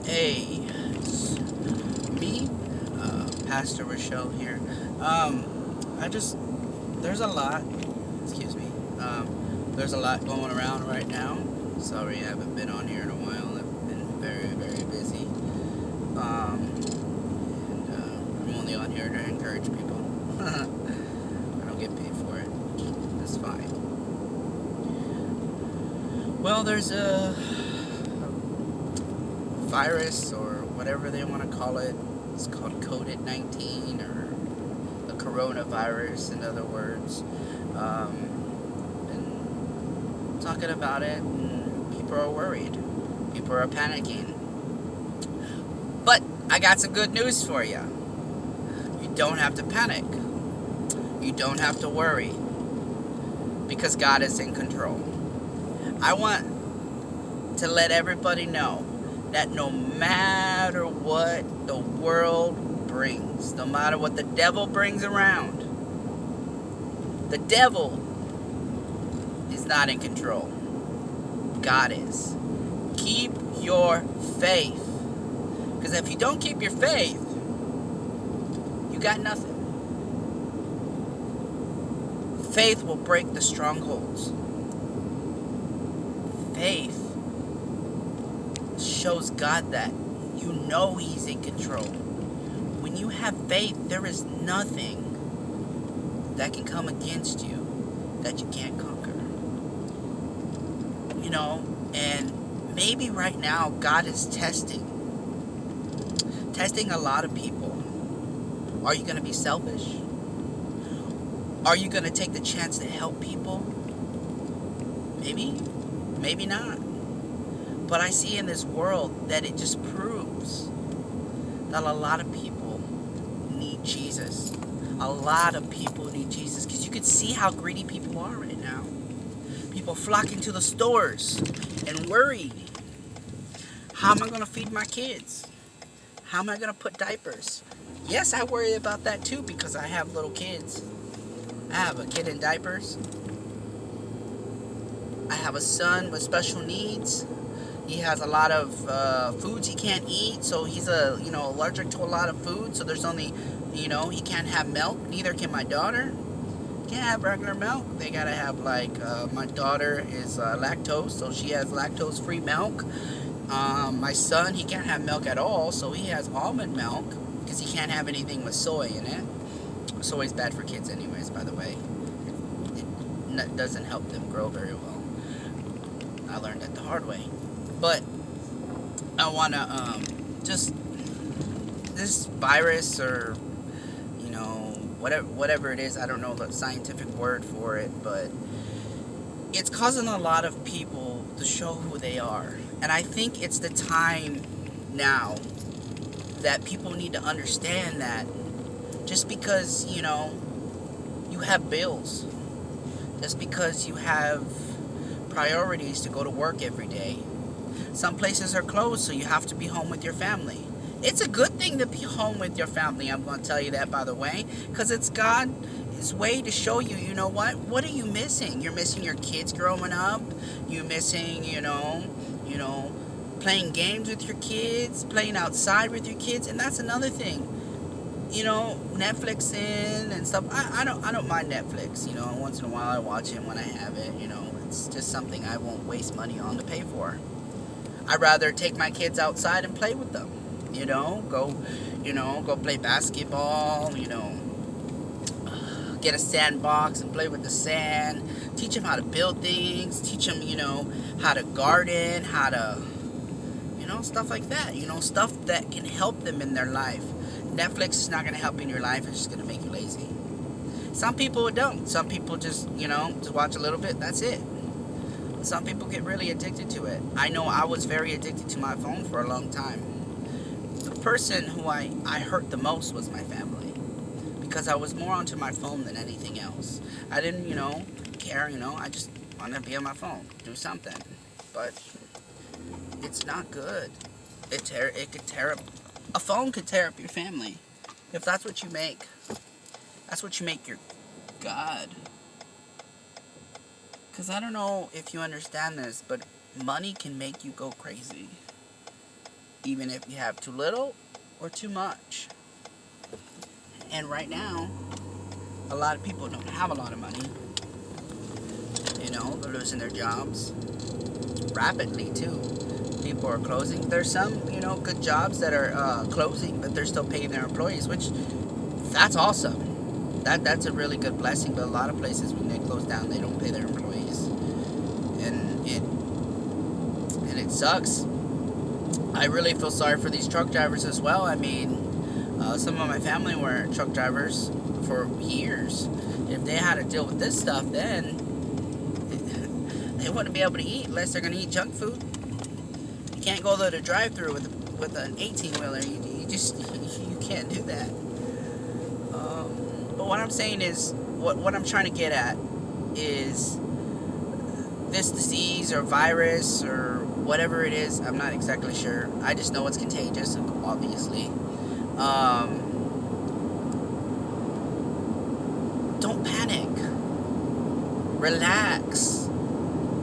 Hey, it's me, Pastor Rochelle here. I just, there's a lot, excuse me, there's a lot going around right now. Sorry I haven't been on here in a while. I've been very, very busy. And I'm only on here to encourage people. I don't get paid for it. That's fine. Well, there's a virus or whatever they want to call it. It's called COVID-19 or the coronavirus, in other words. Been talking about it, and people are worried. People are panicking. But I got some good news for you. You don't have to panic. You don't have to worry because God is in control. I want to let everybody know that no matter what the world brings, no matter what the devil brings around, the devil is not in control. God is. Keep your faith. Because if you don't keep your faith, you got nothing. Faith will break the strongholds. Faith shows God that you know He's in control. When you have faith, there is nothing that can come against you that you can't conquer. And maybe right now God is testing a lot of people. Are you going to be selfish? Are you going to take the chance to help people? Maybe not. But I see in this world that it just proves that a lot of people need Jesus. A lot of people need Jesus. Because you can see how greedy people are right now. People flocking to the stores and worried. How am I going to feed my kids? How am I going to put diapers? Yes, I worry about that too because I have little kids. I have a kid in diapers. I have a son with special needs. He has a lot of foods he can't eat, so he's allergic to a lot of food. So there's only, he can't have milk. Neither can my daughter. Can't have regular milk. They gotta have my daughter is lactose, so she has lactose-free milk. My son, he can't have milk at all, so he has almond milk because he can't have anything with soy in it. Soy is bad for kids, anyways. By the way, it doesn't help them grow very well. I learned that the hard way. But I wanna just this virus or whatever it is, I don't know the scientific word for it, but it's causing a lot of people to show who they are. And I think it's the time now that people need to understand that just because, you have bills, just because you have priorities to go to work every day, some places are closed, so you have to be home with your family. It's a good thing to be home with your family, I'm going to tell you that, by the way, because it's God's way to show you, what are you missing? You're missing your kids growing up. You're missing, playing games with your kids, playing outside with your kids, and that's another thing. Netflixing and stuff. I don't mind Netflix. Once in a while I watch it when I have it. It's just something I won't waste money on to pay for. I'd rather take my kids outside and play with them. Go play basketball. Get a sandbox and play with the sand. Teach them how to build things. Teach them, how to garden, how to, stuff like that. Stuff that can help them in their life. Netflix is not going to help in your life. It's just going to make you lazy. Some people don't. Some people just watch a little bit. That's it. Some people get really addicted to it. I know I was very addicted to my phone for a long time. The person who I hurt the most was my family. Because I was more onto my phone than anything else. I didn't, care, I just wanted to be on my phone. Do something. But it's not good. It could tear up. A phone could tear up your family. If that's what you make. That's what you make your God. Because I don't know if you understand this, but money can make you go crazy. even if you have too little or too much. And right now, a lot of people don't have a lot of money. You know, they're losing their jobs rapidly too. People are closing. There's some, you know, good jobs that are closing, but they're still paying their employees, which that's awesome. That's a really good blessing. But a lot of places, when they close down, they don't pay their employees, and it sucks. I really feel sorry for these truck drivers as well. I mean, some of my family were truck drivers for years. If they had to deal with this stuff, then they wouldn't be able to eat unless they're going to eat junk food. You can't go to the drive-thru with an 18-wheeler. You can't do that. But what I'm saying is, what I'm trying to get at is this disease or virus or whatever it is. I'm not exactly sure. I just know it's contagious, obviously. Don't panic. Relax.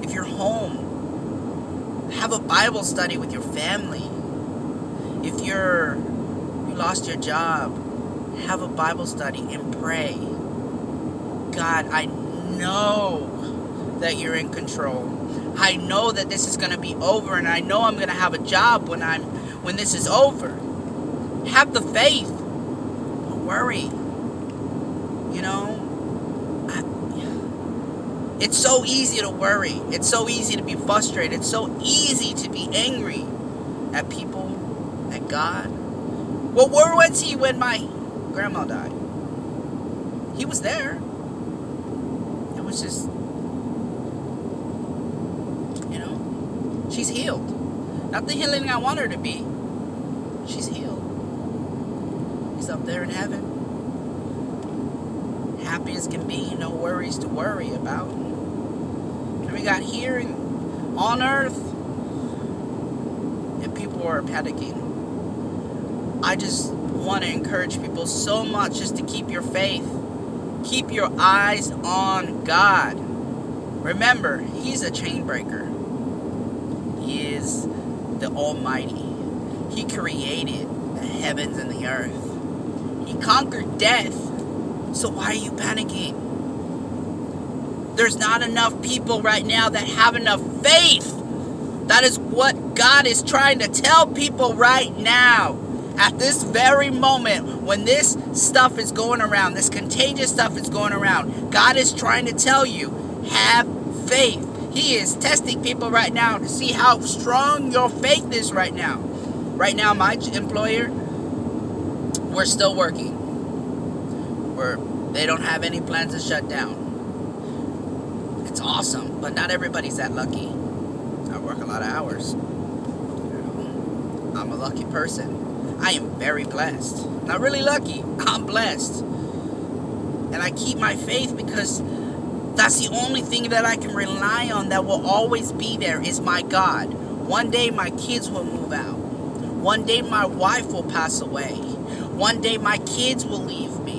If you're home, have a Bible study with your family. If you lost your job, have a Bible study and pray. God, I know that you're in control. I know that this is going to be over, and I know I'm going to have a job when this is over. Have the faith. Don't worry. You know, it's so easy to worry. It's so easy to be frustrated. It's so easy to be angry at people, at God. Well, where was he when my grandma died? He was there. It was just, you know, she's healed. Not the healing I want her to be. She's healed. He's up there in heaven. Happy as can be, no worries to worry about. And we got here on earth, and people are panicking. I just want to encourage people so much just to keep your faith. Keep your eyes on God. Remember, He's a chain breaker. He is the Almighty. He created the heavens and the earth. He conquered death. So why are you panicking? There's not enough people right now that have enough faith. That is what God is trying to tell people right now. At this very moment, when this stuff is going around, this contagious stuff is going around, God is trying to tell you, have faith. He is testing people right now to see how strong your faith is right now. Right now, my employer, we're still working. They don't have any plans to shut down. It's awesome, but not everybody's that lucky. I work a lot of hours. I'm a lucky person. I am very blessed. Not really lucky, I'm blessed. And I keep my faith because that's the only thing that I can rely on that will always be there is my God. One day my kids will move out. One day my wife will pass away. One day my kids will leave me.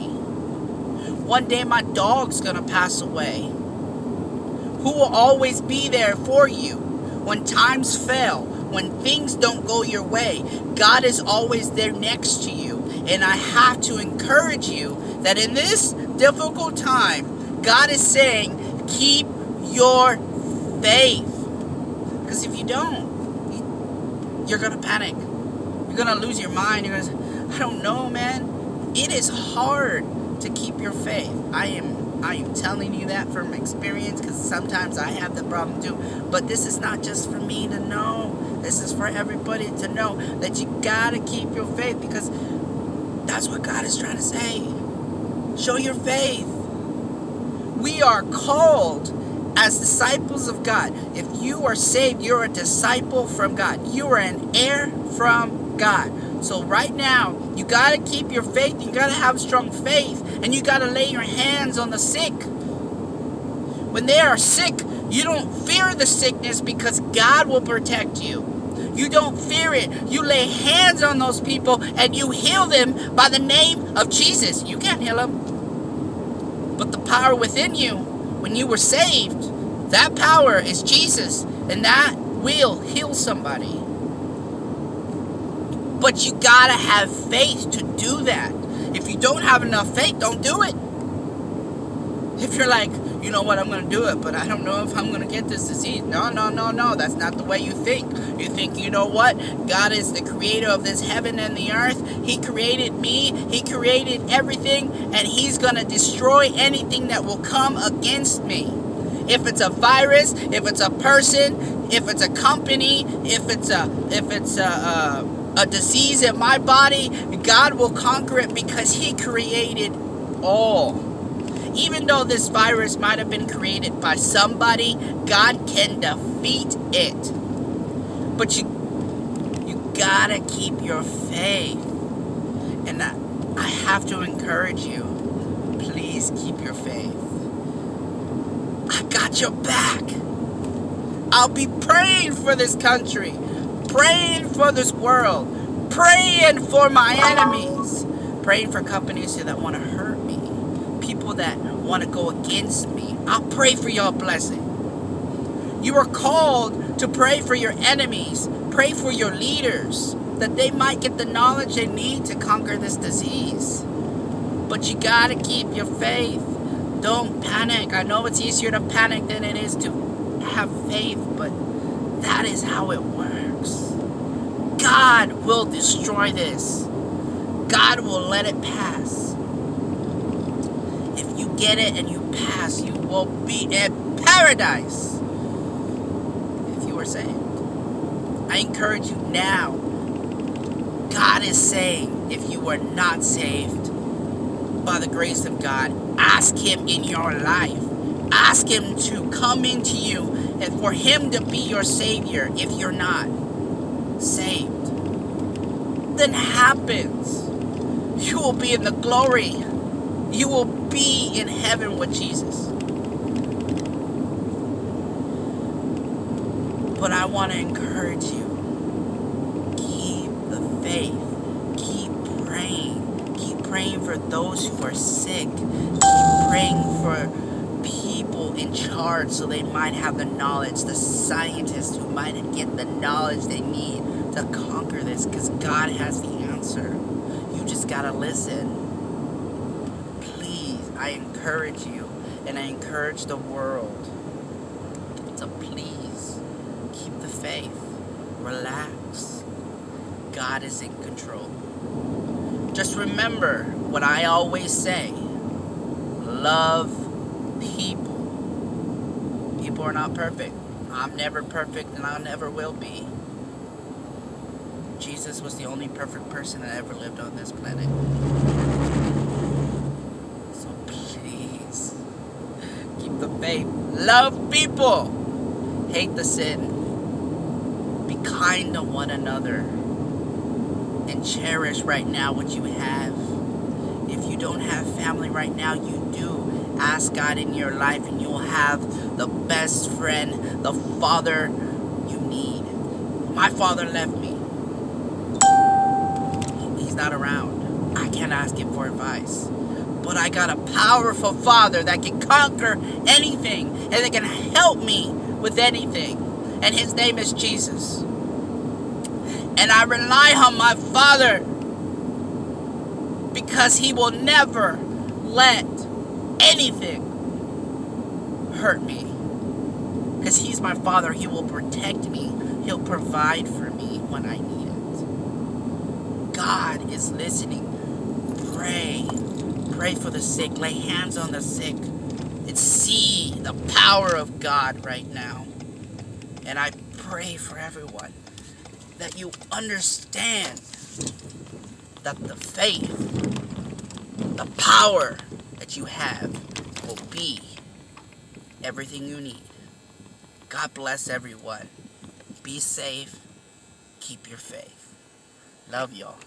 One day my dog's gonna pass away. Who will always be there for you when times fail, when things don't go your way? God is always there next to you. And I have to encourage you that in this difficult time, God is saying, keep your faith. Because if you don't, you're gonna panic. You're gonna lose your mind. You're gonna, I don't know, man. It is hard to keep your faith. I am telling you that from experience, because sometimes I have the problem too. But this is not just for me to know. This is for everybody to know that you gotta keep your faith, because that's what God is trying to say. Show your faith. We are called as disciples of God. If you are saved, you're a disciple from God. You are an heir from God. So right now, you got to keep your faith. You got to have strong faith. And you got to lay your hands on the sick. When they are sick, you don't fear the sickness, because God will protect you. You don't fear it. You lay hands on those people and you heal them by the name of Jesus. You can't heal them. But the power within you, when you were saved, that power is Jesus. And that will heal somebody. But you gotta have faith to do that. If you don't have enough faith, don't do it. If you're like, you know what, I'm going to do it, but I don't know if I'm going to get this disease. No. That's not the way you think. You think, you know what? God is the creator of this heaven and the earth. He created me. He created everything. And He's going to destroy anything that will come against me. If it's a virus, if it's a person, if it's a company, if it's a disease in my body, God will conquer it because He created all. Even though this virus might have been created by somebody, God can defeat it. But you gotta keep your faith. And I have to encourage you, please keep your faith. I got your back. I'll be praying for this country, praying for this world, praying for my enemies, praying for companies that want to hurt me, people that want to go against me. I'll pray for your blessing. You are called to pray for your enemies, pray for your leaders, that they might get the knowledge they need to conquer this disease. But you gotta keep your faith. Don't panic. I know it's easier to panic than it is to have faith, but that is how it works. God will destroy this. God will let it pass. If you get it and you pass, you will be in paradise. If you are saved. I encourage you now. God is saying, if you are not saved, by the grace of God, ask Him in your life. Ask Him to come into you and for Him to be your Savior if you're not saved. Then happens. You will be in the glory. You will be in heaven with Jesus. But I want to encourage you. Keep the faith. Keep praying. Keep praying for those who are sick. Keep praying for people in charge so they might have the knowledge. The scientists who might get the knowledge they need to conquer this, because God has the answer. You just gotta listen. Please, I encourage you, and I encourage the world to please keep the faith. Relax. God is in control. Just remember what I always say. Love people. People are not perfect. I'm never perfect, and I never will be. Jesus was the only perfect person that ever lived on this planet. So please, keep the faith. Love people. Hate the sin. Be kind to one another. And cherish right now what you have. If you don't have family right now, you do. Ask God in your life and you'll have the best friend, the father you need. My father left me. He's not around. I can't ask him for advice. But I got a powerful father that can conquer anything and that can help me with anything. And his name is Jesus. And I rely on my Father because He will never let anything hurt me. Because He's my Father. He will protect me. He'll provide for me when I need it. God is listening. Pray. Pray for the sick. Lay hands on the sick. And see the power of God right now. And I pray for everyone that you understand that the faith, the power that you have will be everything you need. God bless everyone. Be safe. Keep your faith. Love y'all.